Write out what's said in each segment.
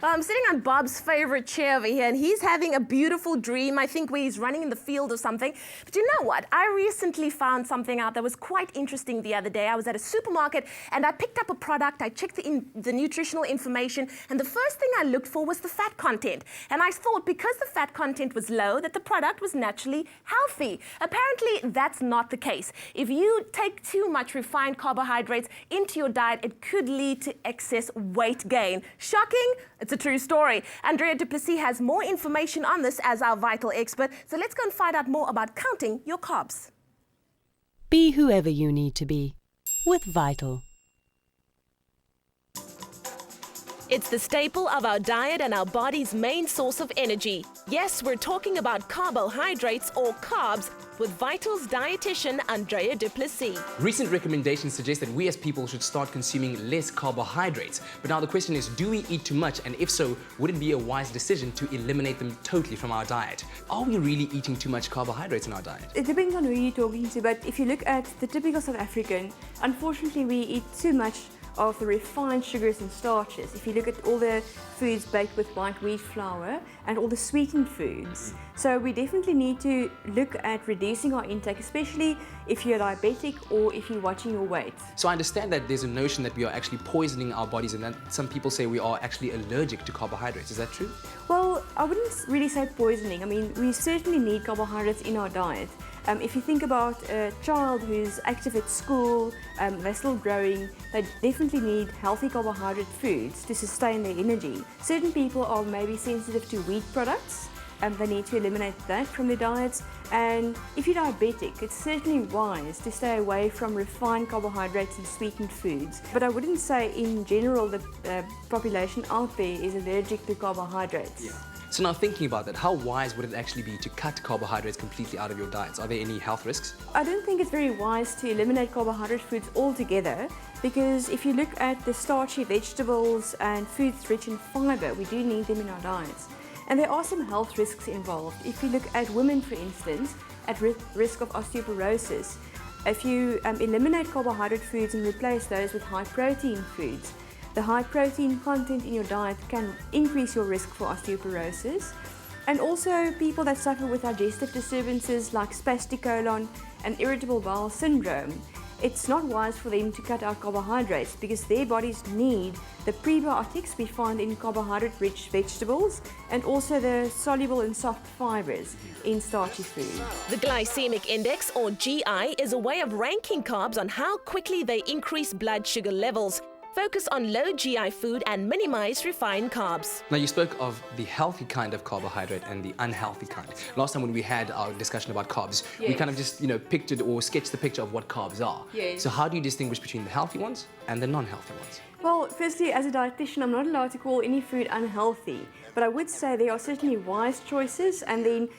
Well, I'm sitting on Bob's favorite chair over here, and he's having a beautiful dream, I think, where he's running in the field or something. But you know what? I recently found something out that was quite interesting the other day. I was at a supermarket, and I picked up a product. I checked the nutritional information, and the first thing I looked for was the fat content. And I thought because the fat content was low, that the product was naturally healthy. Apparently, that's not the case. If you take too much refined carbohydrates into your diet, it could lead to excess weight gain. Shocking? It's a true story. Andrea du Plessis has more information on this as our vital expert. So let's go and find out more about counting your carbs. Be whoever you need to be with Vital. It's the staple of our diet and our body's main source of energy. Yes, we're talking about carbohydrates or carbs with Vital's dietitian Andrea du Plessis. Recent recommendations suggest that we as people should start consuming less carbohydrates. But now the question is, do we eat too much? And if so, would it be a wise decision to eliminate them totally from our diet? Are we really eating too much carbohydrates in our diet? It depends on who you're talking to, but if you look at the typical South African, unfortunately we eat too much of the refined sugars and starches. If you look at all the foods baked with white wheat flour and all the sweetened foods. So we definitely need to look at reducing our intake, especially if you're diabetic or if you're watching your weight. So I understand that there's a notion that we are actually poisoning our bodies and that some people say we are actually allergic to carbohydrates. Is that true? Well, I wouldn't really say poisoning. I mean, we certainly need carbohydrates in our diet. If you think about a child who's active at school, they're still growing, they definitely need healthy carbohydrate foods to sustain their energy. Certain people are maybe sensitive to wheat products, they need to eliminate that from their diets. And if you're diabetic, it's certainly wise to stay away from refined carbohydrates and sweetened foods. But I wouldn't say in general the population out there is allergic to carbohydrates. Yeah. So now thinking about that, how wise would it actually be to cut carbohydrates completely out of your diets? Are there any health risks? I don't think it's very wise to eliminate carbohydrate foods altogether, because if you look at the starchy vegetables and foods rich in fiber, we do need them in our diets. And there are some health risks involved. If you look at women, for instance, at risk of osteoporosis, if you eliminate carbohydrate foods and replace those with high protein foods, the high protein content in your diet can increase your risk for osteoporosis. And also people that suffer with digestive disturbances like spastic colon and irritable bowel syndrome, it's not wise for them to cut out carbohydrates because their bodies need the prebiotics we find in carbohydrate-rich vegetables and also the soluble and soft fibers in starchy food. The glycemic index, or GI, is a way of ranking carbs on how quickly they increase blood sugar levels. Focus on low GI food and minimize refined carbs. Now you spoke of the healthy kind of carbohydrate and the unhealthy kind. Last time when we had our discussion about carbs, we kind of just, pictured or sketched the picture of what carbs are. Yes. So how do you distinguish between the healthy ones and the non-healthy ones? Well, firstly, as a dietitian, I'm not allowed to call any food unhealthy, but I would say there are certainly wise choices and then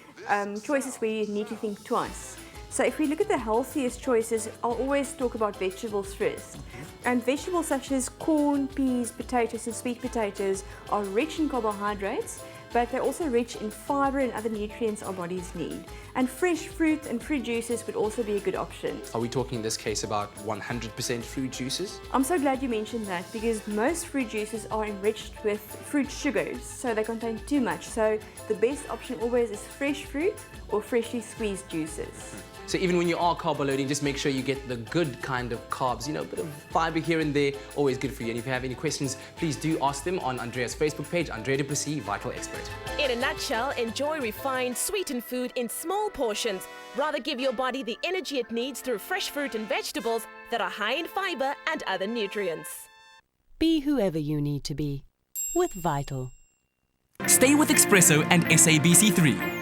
choices where you need to think twice. So if we look at the healthiest choices, I'll always talk about vegetables first. And vegetables such as corn, peas, potatoes and sweet potatoes are rich in carbohydrates, but they're also rich in fiber and other nutrients our bodies need. And fresh fruit and fruit juices would also be a good option. Are we talking in this case about 100% fruit juices? I'm so glad you mentioned that because most fruit juices are enriched with fruit sugars, so they contain too much. So the best option always is fresh fruit or freshly squeezed juices. So even when you are carb loading, just make sure you get the good kind of carbs, a bit of fiber here and there, always good for you. And if you have any questions, please do ask them on Andrea's Facebook page, Andrea du Plessis, Vital Expert. In a nutshell, enjoy refined, sweetened food in small portions. Rather give your body the energy it needs through fresh fruit and vegetables that are high in fiber and other nutrients. Be whoever you need to be with Vital. Stay with Espresso and SABC3.